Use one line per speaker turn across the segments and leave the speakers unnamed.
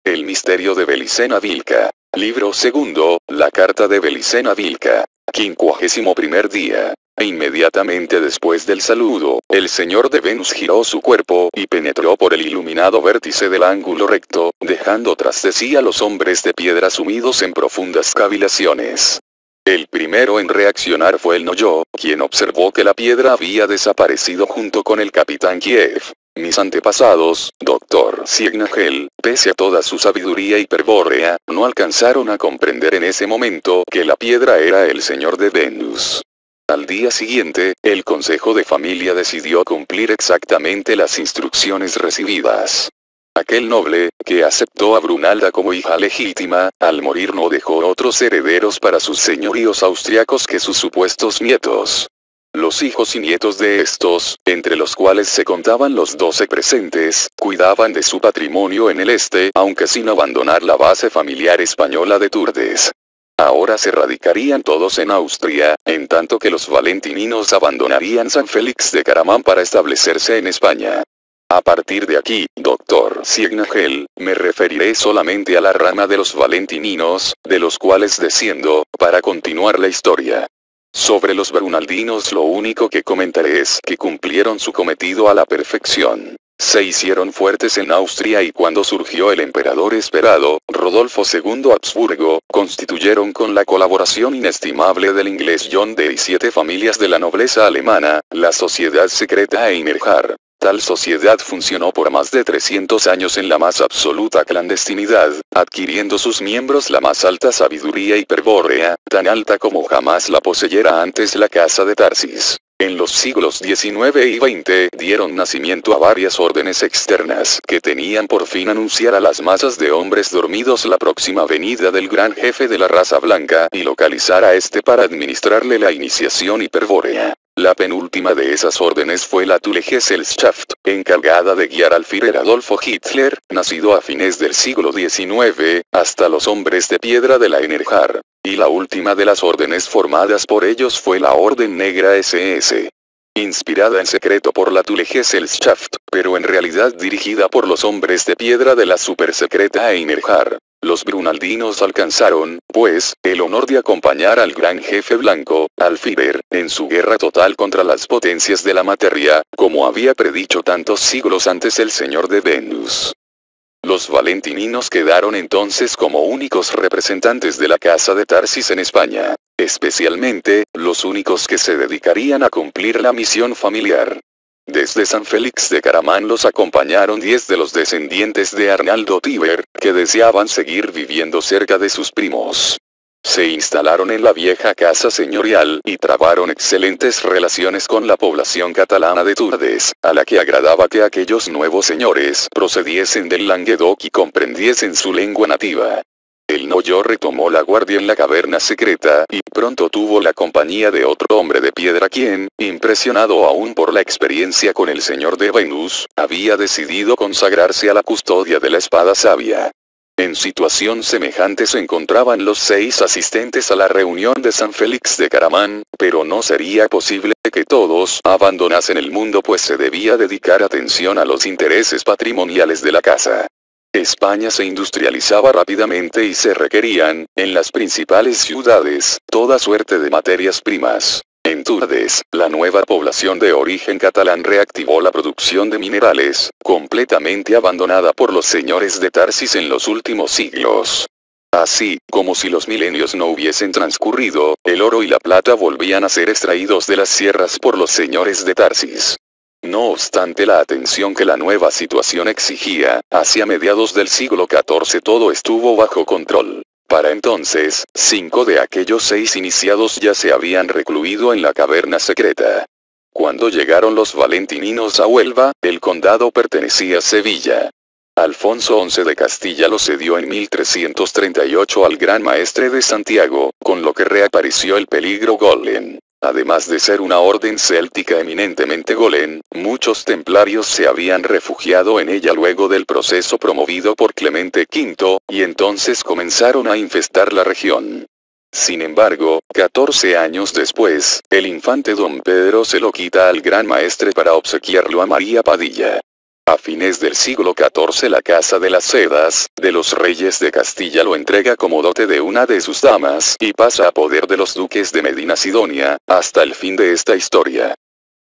El misterio de Belicena Vilca. Libro segundo, la carta de Belicena Vilca. 51º día. E inmediatamente después del saludo, el señor de Venus giró su cuerpo y penetró por el iluminado vértice del ángulo recto, dejando tras de sí a los hombres de piedra sumidos en profundas cavilaciones. El primero en reaccionar fue el Noyo, quien observó que la piedra había desaparecido junto con el capitán Kiev. Mis antepasados, Dr. Signagel, pese a toda su sabiduría hiperbórea, no alcanzaron a comprender en ese momento que la piedra era el señor de Venus. Al día siguiente, el Consejo de Familia decidió cumplir exactamente las instrucciones recibidas. Aquel noble, que aceptó a Brunalda como hija legítima, al morir no dejó otros herederos para sus señoríos austriacos que sus supuestos nietos. Los hijos y nietos de estos, entre los cuales se contaban los 12 presentes, cuidaban de su patrimonio en el este, aunque sin abandonar la base familiar española de Turdes. Ahora se radicarían todos en Austria, en tanto que los valentininos abandonarían San Félix de Caramán para establecerse en España. A partir de aquí, Dr. Signagel, me referiré solamente a la rama de los valentininos, de los cuales desciendo, para continuar la historia. Sobre los brunaldinos lo único que comentaré es que cumplieron su cometido a la perfección. Se hicieron fuertes en Austria y cuando surgió el emperador esperado, Rodolfo II Habsburgo, constituyeron con la colaboración inestimable del inglés John Dee y 7 familias de la nobleza alemana, la Sociedad Secreta Einerhard. Tal sociedad funcionó por más de 300 años en la más absoluta clandestinidad, adquiriendo sus miembros la más alta sabiduría hiperbórea, tan alta como jamás la poseyera antes la casa de Tarsis. En los siglos XIX y XX dieron nacimiento a varias órdenes externas que tenían por fin anunciar a las masas de hombres dormidos la próxima venida del gran jefe de la raza blanca y localizar a este para administrarle la iniciación hiperbórea. La penúltima de esas órdenes fue la Tullgesellschaft, encargada de guiar al Führer Adolfo Hitler, nacido a fines del siglo XIX, hasta los hombres de piedra de la Einerhard. Y la última de las órdenes formadas por ellos fue la Orden Negra SS. Inspirada en secreto por la Tullgesellschaft, pero en realidad dirigida por los hombres de piedra de la supersecreta Einerhard. Los brunaldinos alcanzaron, pues, el honor de acompañar al gran jefe blanco, al Führer, en su guerra total contra las potencias de la materia, como había predicho tantos siglos antes el señor de Venus. Los valentininos quedaron entonces como únicos representantes de la casa de Tarsis en España, especialmente, los únicos que se dedicarían a cumplir la misión familiar. Desde San Félix de Caramán los acompañaron 10 de los descendientes de Arnaldo Tíber, que deseaban seguir viviendo cerca de sus primos. Se instalaron en la vieja casa señorial y trabaron excelentes relaciones con la población catalana de Turdes, a la que agradaba que aquellos nuevos señores procediesen del Languedoc y comprendiesen su lengua nativa. El Noyo retomó la guardia en la caverna secreta y pronto tuvo la compañía de otro hombre de piedra quien, impresionado aún por la experiencia con el señor de Venus, había decidido consagrarse a la custodia de la espada sabia. En situación semejante se encontraban los 6 asistentes a la reunión de San Félix de Caramán, pero no sería posible que todos abandonasen el mundo pues se debía dedicar atención a los intereses patrimoniales de la casa. España se industrializaba rápidamente y se requerían, en las principales ciudades, toda suerte de materias primas. En Turdes, la nueva población de origen catalán reactivó la producción de minerales, completamente abandonada por los señores de Tarsis en los últimos siglos. Así, como si los milenios no hubiesen transcurrido, el oro y la plata volvían a ser extraídos de las sierras por los señores de Tarsis. No obstante la atención que la nueva situación exigía, hacia mediados del siglo XIV todo estuvo bajo control. Para entonces, 5 de aquellos 6 iniciados ya se habían recluido en la caverna secreta. Cuando llegaron los valentininos a Huelva, el condado pertenecía a Sevilla. Alfonso XI de Castilla lo cedió en 1338 al gran maestre de Santiago, con lo que reapareció el peligro golen. Además de ser una orden céltica eminentemente golen, muchos templarios se habían refugiado en ella luego del proceso promovido por Clemente V, y entonces comenzaron a infestar la región. Sin embargo, 14 años después, el infante don Pedro se lo quita al gran maestre para obsequiarlo a María Padilla. A fines del siglo XIV la Casa de las Sedas, de los reyes de Castilla lo entrega como dote de una de sus damas y pasa a poder de los duques de Medina Sidonia, hasta el fin de esta historia.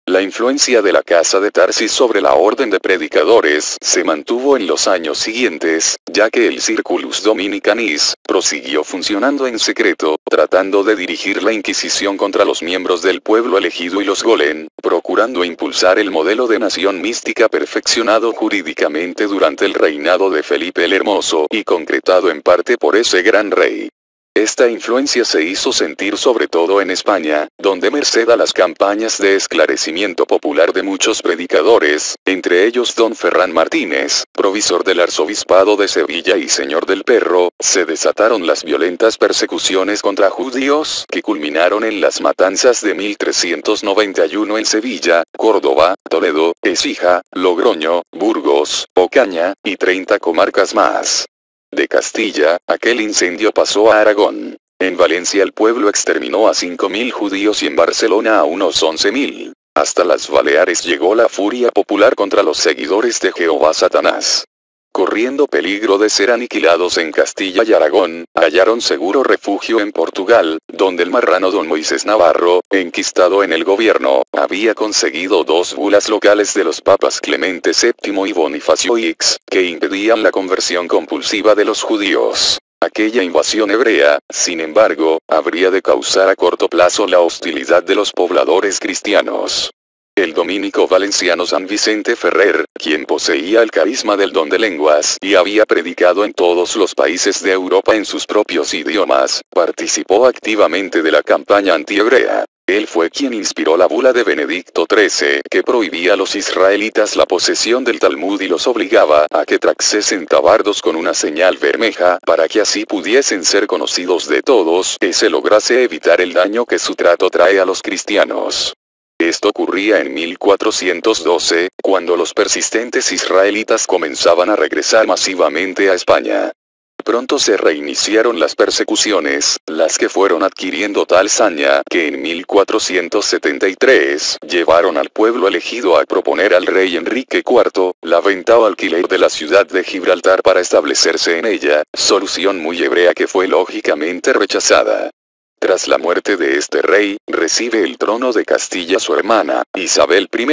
La influencia de la Casa de Tarsis sobre la orden de predicadores se mantuvo en los años siguientes, ya que el Circulus Dominicanis prosiguió funcionando en secreto, tratando de dirigir la Inquisición contra los miembros del pueblo elegido y los golem, procurando impulsar el modelo de nación mística perfeccionado jurídicamente durante el reinado de Felipe el Hermoso y concretado en parte por ese gran rey. Esta influencia se hizo sentir sobre todo en España, donde merced a las campañas de esclarecimiento popular de muchos predicadores, entre ellos don Ferran Martínez, provisor del arzobispado de Sevilla y señor del Perro, se desataron las violentas persecuciones contra judíos que culminaron en las matanzas de 1391 en Sevilla, Córdoba, Toledo, Écija, Logroño, Burgos, Ocaña, y 30 comarcas más. De Castilla, aquel incendio pasó a Aragón. En Valencia el pueblo exterminó a 5.000 judíos y en Barcelona a unos 11.000. Hasta las Baleares llegó la furia popular contra los seguidores de Jehová Satanás. Corriendo peligro de ser aniquilados en Castilla y Aragón, hallaron seguro refugio en Portugal, donde el marrano don Moisés Navarro, enquistado en el gobierno, había conseguido 2 bulas locales de los papas Clemente VII y Bonifacio X, que impedían la conversión compulsiva de los judíos. Aquella invasión hebrea, sin embargo, habría de causar a corto plazo la hostilidad de los pobladores cristianos. El dominico valenciano San Vicente Ferrer, quien poseía el carisma del don de lenguas y había predicado en todos los países de Europa en sus propios idiomas, participó activamente de la campaña antihebrea. Él fue quien inspiró la bula de Benedicto XIII, que prohibía a los israelitas la posesión del Talmud y los obligaba a que trajesen tabardos con una señal bermeja para que así pudiesen ser conocidos de todos y se lograse evitar el daño que su trato trae a los cristianos. Esto ocurría en 1412, cuando los persistentes israelitas comenzaban a regresar masivamente a España. Pronto se reiniciaron las persecuciones, las que fueron adquiriendo tal saña que en 1473 llevaron al pueblo elegido a proponer al rey Enrique IV la venta o alquiler de la ciudad de Gibraltar para establecerse en ella, solución muy hebrea que fue lógicamente rechazada. Tras la muerte de este rey, recibe el trono de Castilla su hermana, Isabel I,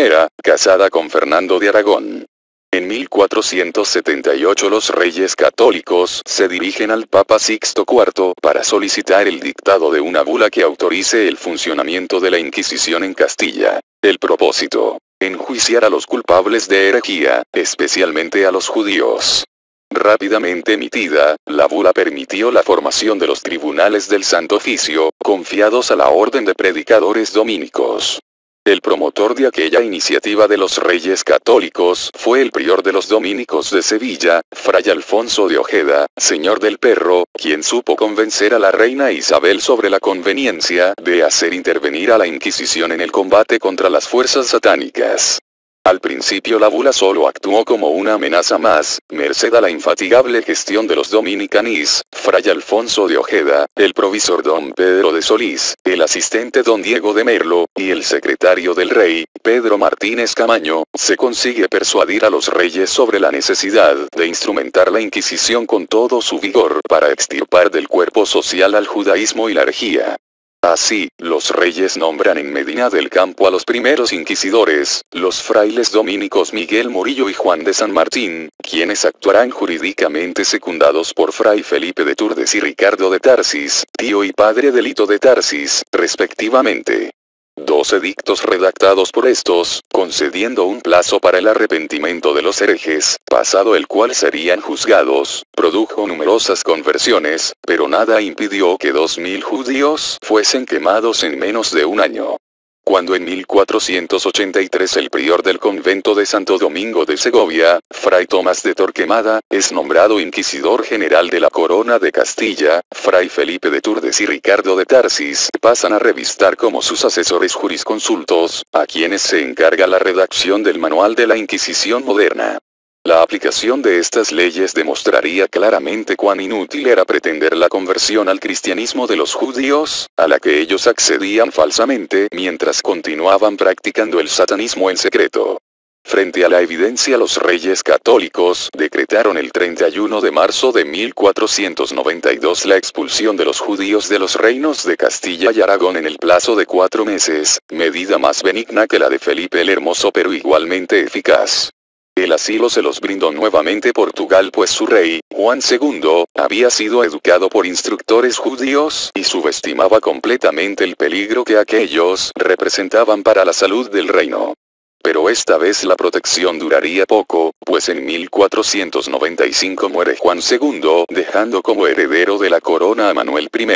casada con Fernando de Aragón. En 1478 los reyes católicos se dirigen al Papa Sixto IV para solicitar el dictado de una bula que autorice el funcionamiento de la Inquisición en Castilla. El propósito: enjuiciar a los culpables de herejía, especialmente a los judíos. Rápidamente emitida, la bula permitió la formación de los tribunales del Santo Oficio, confiados a la orden de predicadores dominicos. El promotor de aquella iniciativa de los reyes católicos fue el prior de los dominicos de Sevilla, Fray Alfonso de Ojeda, señor del Perro, quien supo convencer a la reina Isabel sobre la conveniencia de hacer intervenir a la Inquisición en el combate contra las fuerzas satánicas. Al principio la bula solo actuó como una amenaza más, merced a la infatigable gestión de los dominicanis, Fray Alfonso de Ojeda, el provisor don Pedro de Solís, el asistente don Diego de Merlo, y el secretario del rey, Pedro Martínez Camaño. Se consigue persuadir a los reyes sobre la necesidad de instrumentar la Inquisición con todo su vigor para extirpar del cuerpo social al judaísmo y la herejía. Así, los reyes nombran en Medina del Campo a los primeros inquisidores, los frailes dominicos Miguel Murillo y Juan de San Martín, quienes actuarán jurídicamente secundados por Fray Felipe de Turdes y Ricardo de Tarsis, tío y padre de Lito de Tarsis, respectivamente. 2 edictos redactados por estos, concediendo un plazo para el arrepentimiento de los herejes, pasado el cual serían juzgados, produjo numerosas conversiones, pero nada impidió que 2.000 judíos fuesen quemados en menos de un año. Cuando en 1483 el prior del convento de Santo Domingo de Segovia, Fray Tomás de Torquemada, es nombrado inquisidor general de la Corona de Castilla, Fray Felipe de Turdes y Ricardo de Tarsis pasan a revistar como sus asesores jurisconsultos, a quienes se encarga la redacción del Manual de la Inquisición moderna. La aplicación de estas leyes demostraría claramente cuán inútil era pretender la conversión al cristianismo de los judíos, a la que ellos accedían falsamente mientras continuaban practicando el satanismo en secreto. Frente a la evidencia, los reyes católicos decretaron el 31 de marzo de 1492 la expulsión de los judíos de los reinos de Castilla y Aragón en el plazo de 4 meses, medida más benigna que la de Felipe el Hermoso pero igualmente eficaz. El asilo se los brindó nuevamente Portugal, pues su rey, Juan II, había sido educado por instructores judíos y subestimaba completamente el peligro que aquellos representaban para la salud del reino. Pero esta vez la protección duraría poco, pues en 1495 muere Juan II, dejando como heredero de la corona a Manuel I.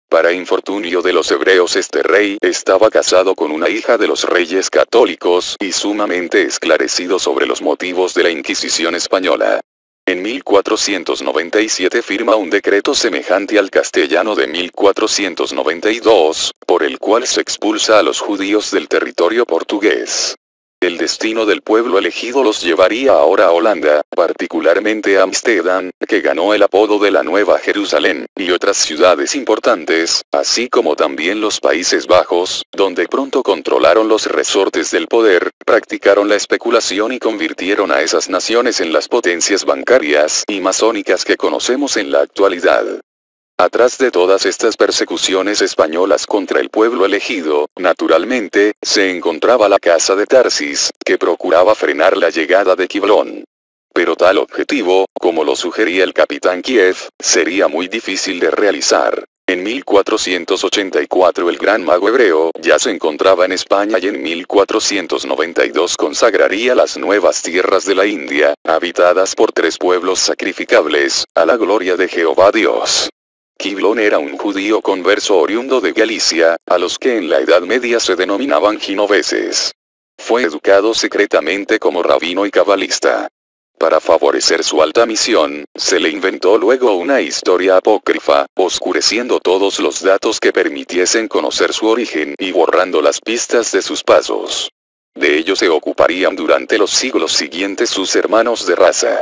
Para infortunio de los hebreos, este rey estaba casado con una hija de los reyes católicos y sumamente esclarecido sobre los motivos de la Inquisición española. En 1497 firma un decreto semejante al castellano de 1492, por el cual se expulsa a los judíos del territorio portugués. El destino del pueblo elegido los llevaría ahora a Holanda, particularmente a Ámsterdam, que ganó el apodo de la Nueva Jerusalén, y otras ciudades importantes, así como también los Países Bajos, donde pronto controlaron los resortes del poder, practicaron la especulación y convirtieron a esas naciones en las potencias bancarias y masónicas que conocemos en la actualidad. Atrás de todas estas persecuciones españolas contra el pueblo elegido, naturalmente, se encontraba la Casa de Tarsis, que procuraba frenar la llegada de Quiblón. Pero tal objetivo, como lo sugería el capitán Kiev, sería muy difícil de realizar. En 1484 el gran mago hebreo ya se encontraba en España y en 1492 consagraría las nuevas tierras de la India, habitadas por 3 pueblos sacrificables, a la gloria de Jehová Dios. Quiblón era un judío converso oriundo de Galicia, a los que en la Edad Media se denominaban genoveses. Fue educado secretamente como rabino y cabalista. Para favorecer su alta misión, se le inventó luego una historia apócrifa, oscureciendo todos los datos que permitiesen conocer su origen y borrando las pistas de sus pasos. De ello se ocuparían durante los siglos siguientes sus hermanos de raza.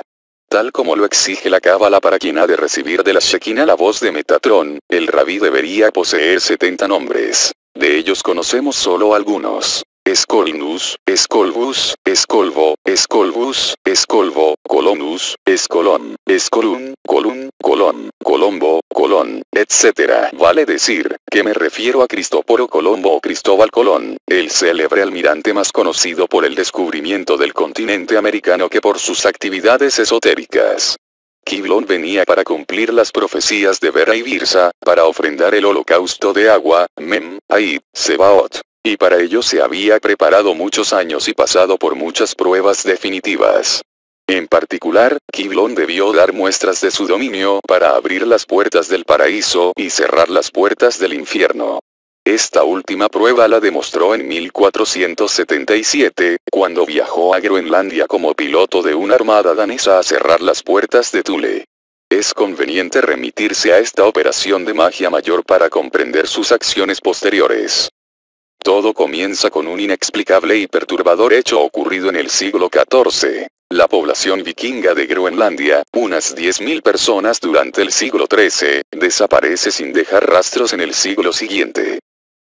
Tal como lo exige la Cábala, para quien ha de recibir de la Shekinah la voz de Metatrón, el rabí debería poseer 70 nombres. De ellos conocemos solo algunos. Escolnus, Escolbus, Escolvo, Escolbus, Escolvo, Colonus, Escolón, Escolún, Colún, Colón, Colombo, Colón, etc. Vale decir, que me refiero a Cristóforo Colombo o Cristóbal Colón, el célebre almirante más conocido por el descubrimiento del continente americano que por sus actividades esotéricas. Quiblón venía para cumplir las profecías de Vera y Birsa, para ofrendar el holocausto de agua, Mem, Aid, Sebaot. Y para ello se había preparado muchos años y pasado por muchas pruebas definitivas. En particular, Quiblón debió dar muestras de su dominio para abrir las puertas del paraíso y cerrar las puertas del infierno. Esta última prueba la demostró en 1477, cuando viajó a Groenlandia como piloto de una armada danesa a cerrar las puertas de Thule. Es conveniente remitirse a esta operación de magia mayor para comprender sus acciones posteriores. Todo comienza con un inexplicable y perturbador hecho ocurrido en el siglo XIV. La población vikinga de Groenlandia, unas 10.000 personas durante el siglo XIII, desaparece sin dejar rastros en el siglo siguiente.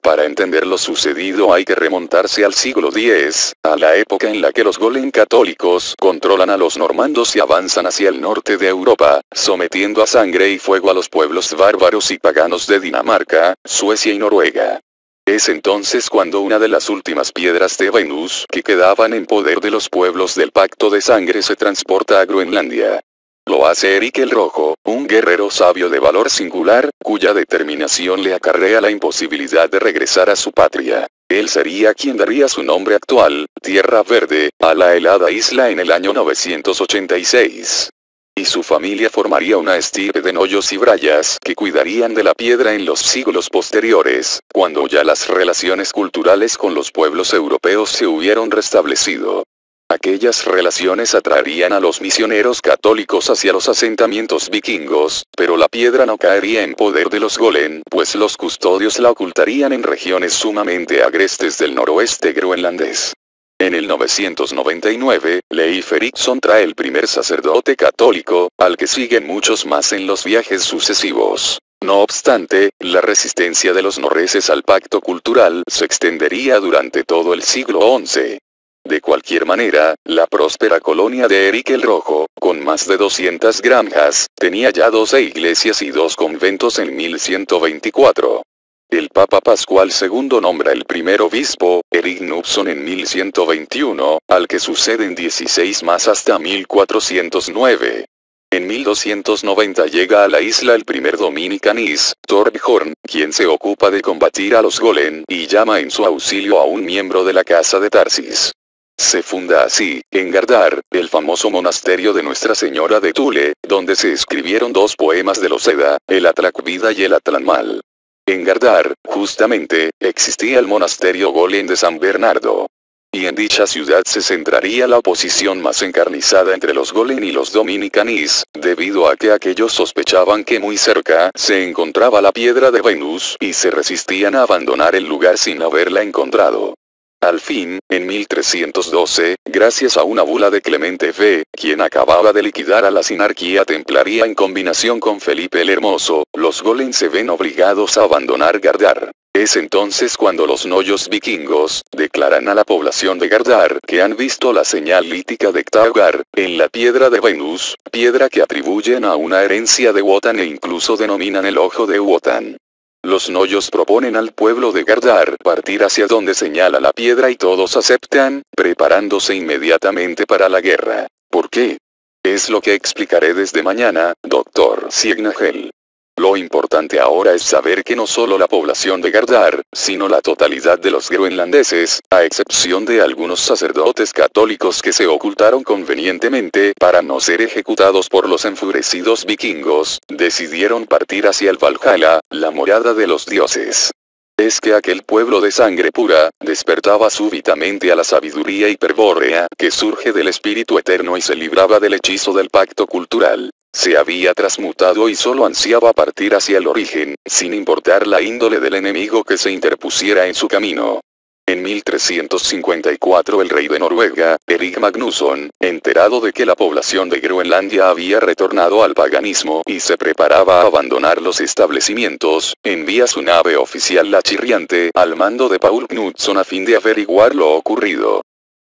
Para entender lo sucedido hay que remontarse al siglo X, a la época en la que los golem católicos controlan a los normandos y avanzan hacia el norte de Europa, sometiendo a sangre y fuego a los pueblos bárbaros y paganos de Dinamarca, Suecia y Noruega. Es entonces cuando una de las últimas piedras de Venus que quedaban en poder de los pueblos del Pacto de Sangre se transporta a Groenlandia. Lo hace Erik el Rojo, un guerrero sabio de valor singular, cuya determinación le acarrea la imposibilidad de regresar a su patria. Él sería quien daría su nombre actual, Tierra Verde, a la helada isla en el año 986. Y su familia formaría una estirpe de Noyos y Brayas que cuidarían de la piedra en los siglos posteriores, cuando ya las relaciones culturales con los pueblos europeos se hubieron restablecido. Aquellas relaciones atraerían a los misioneros católicos hacia los asentamientos vikingos, pero la piedra no caería en poder de los golem, pues los custodios la ocultarían en regiones sumamente agrestes del noroeste groenlandés. En el 999, Leif Erikson trae el primer sacerdote católico, al que siguen muchos más en los viajes sucesivos. No obstante, la resistencia de los norreses al pacto cultural se extendería durante todo el siglo XI. De cualquier manera, la próspera colonia de Eric el Rojo, con más de 200 granjas, tenía ya 12 iglesias y 2 conventos en 1124. El Papa Pascual II nombra el primer obispo, Eric Knudson en 1121, al que suceden 16 más hasta 1409. En 1290 llega a la isla el primer dominicanís, Thorbjorn, quien se ocupa de combatir a los golem y llama en su auxilio a un miembro de la casa de Tarsis. Se funda así, en Gardar, el famoso monasterio de Nuestra Señora de Thule, donde se escribieron 2 poemas de Loseda, el Atlacvida y el Atlanmal. En Gardar, justamente, existía el monasterio golem de San Bernardo. Y en dicha ciudad se centraría la oposición más encarnizada entre los golem y los dominicanís, debido a que aquellos sospechaban que muy cerca se encontraba la piedra de Venus y se resistían a abandonar el lugar sin haberla encontrado. Al fin, en 1312, gracias a una bula de Clemente V, quien acababa de liquidar a la sinarquía templaria en combinación con Felipe el Hermoso, los golem se ven obligados a abandonar Gardar. Es entonces cuando los noyos vikingos declaran a la población de Gardar que han visto la señal lítica de Ktagar en la piedra de Venus, piedra que atribuyen a una herencia de Wotan e incluso denominan el ojo de Wotan. Los noyos proponen al pueblo de Gardar partir hacia donde señala la piedra y todos aceptan, preparándose inmediatamente para la guerra. ¿Por qué? Es lo que explicaré desde mañana, Dr. Signagel. Lo importante ahora es saber que no solo la población de Gardar, sino la totalidad de los groenlandeses, a excepción de algunos sacerdotes católicos que se ocultaron convenientemente para no ser ejecutados por los enfurecidos vikingos, decidieron partir hacia el Valhalla, la morada de los dioses. Es que aquel pueblo de sangre pura, despertaba súbitamente a la sabiduría hiperbórea que surge del espíritu eterno y se libraba del hechizo del pacto cultural. Se había transmutado y solo ansiaba partir hacia el origen, sin importar la índole del enemigo que se interpusiera en su camino. En 1354 el rey de Noruega, Erik Magnusson, enterado de que la población de Groenlandia había retornado al paganismo y se preparaba a abandonar los establecimientos, envía su nave oficial La Chirriante al mando de Paul Knudson a fin de averiguar lo ocurrido.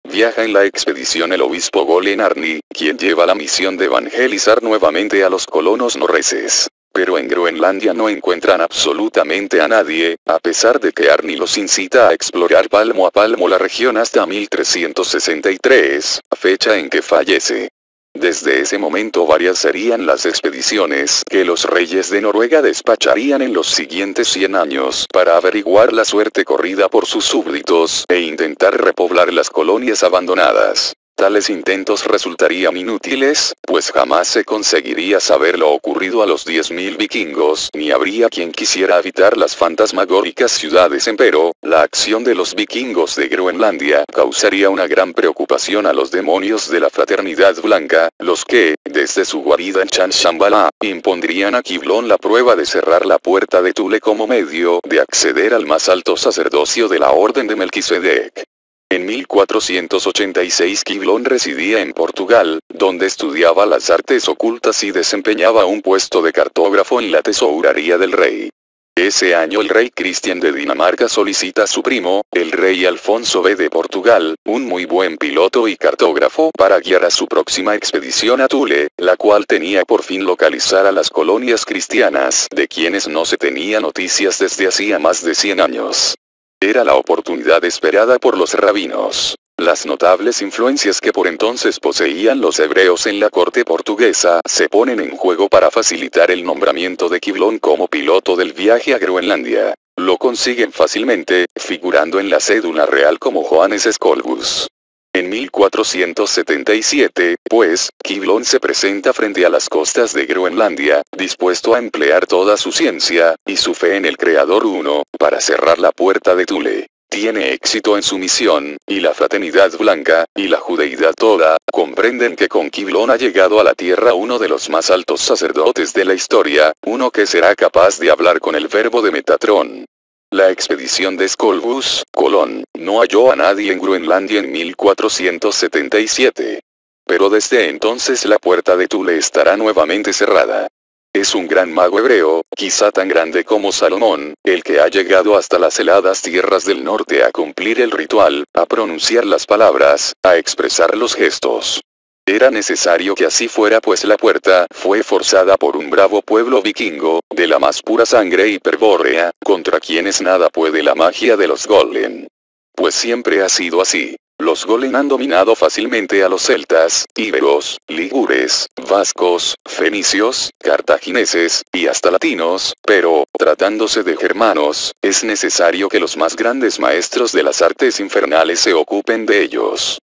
Viaja en la expedición el obispo Golem Arni, quien lleva la misión de evangelizar nuevamente a los colonos norreses. Pero en Groenlandia no encuentran absolutamente a nadie, a pesar de que Arni los incita a explorar palmo a palmo la región hasta 1363, fecha en que fallece. Desde ese momento varias serían las expediciones que los reyes de Noruega despacharían en los siguientes 100 años para averiguar la suerte corrida por sus súbditos e intentar repoblar las colonias abandonadas. Tales intentos resultarían inútiles, pues jamás se conseguiría saber lo ocurrido a los 10.000 vikingos, ni habría quien quisiera habitar las fantasmagóricas ciudades. Empero, la acción de los vikingos de Groenlandia causaría una gran preocupación a los demonios de la Fraternidad Blanca, los que, desde su guarida en Shambhala, impondrían a Kiblón la prueba de cerrar la puerta de Thule como medio de acceder al más alto sacerdocio de la Orden de Melquisedec. En 1486 Kiblón residía en Portugal, donde estudiaba las artes ocultas y desempeñaba un puesto de cartógrafo en la tesouraría del rey. Ese año el rey Cristian de Dinamarca solicita a su primo, el rey Alfonso V de Portugal, un muy buen piloto y cartógrafo para guiar a su próxima expedición a Thule, la cual tenía por fin localizar a las colonias cristianas, de quienes no se tenía noticias desde hacía más de 100 años. Era la oportunidad esperada por los rabinos. Las notables influencias que por entonces poseían los hebreos en la corte portuguesa se ponen en juego para facilitar el nombramiento de Kiblón como piloto del viaje a Groenlandia. Lo consiguen fácilmente, figurando en la cédula real como Johannes Skolbus. En 1477, pues, Kiblón se presenta frente a las costas de Groenlandia, dispuesto a emplear toda su ciencia, y su fe en el Creador Uno, para cerrar la puerta de Thule. Tiene éxito en su misión, y la Fraternidad Blanca, y la judeidad toda, comprenden que con Kiblón ha llegado a la tierra uno de los más altos sacerdotes de la historia, uno que será capaz de hablar con el verbo de Metatrón. La expedición de Skolbus, Colón, no halló a nadie en Groenlandia en 1477. Pero desde entonces la puerta de Thule estará nuevamente cerrada. Es un gran mago hebreo, quizá tan grande como Salomón, el que ha llegado hasta las heladas tierras del norte a cumplir el ritual, a pronunciar las palabras, a expresar los gestos. Era necesario que así fuera, pues la puerta fue forzada por un bravo pueblo vikingo, de la más pura sangre hiperbórea, contra quienes nada puede la magia de los golem. Pues siempre ha sido así. Los golem han dominado fácilmente a los celtas, íberos, ligures, vascos, fenicios, cartagineses, y hasta latinos, pero, tratándose de germanos, es necesario que los más grandes maestros de las artes infernales se ocupen de ellos.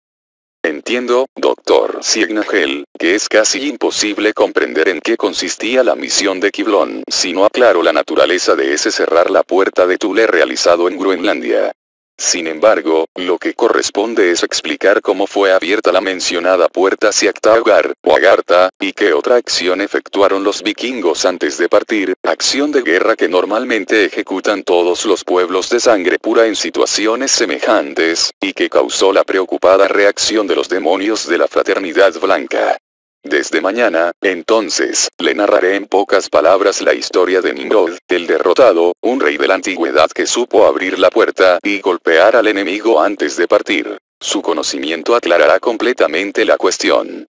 Entiendo, doctor Signagel, que es casi imposible comprender en qué consistía la misión de Kiblón si no aclaro la naturaleza de ese cerrar la puerta de Thule realizado en Groenlandia. Sin embargo, lo que corresponde es explicar cómo fue abierta la mencionada puerta hacia Ktaugar, o Agartha, y qué otra acción efectuaron los vikingos antes de partir, acción de guerra que normalmente ejecutan todos los pueblos de sangre pura en situaciones semejantes, y que causó la preocupada reacción de los demonios de la Fraternidad Blanca. Desde mañana, entonces, le narraré en pocas palabras la historia de Nimrod, el derrotado, un rey de la antigüedad que supo abrir la puerta y golpear al enemigo antes de partir. Su conocimiento aclarará completamente la cuestión.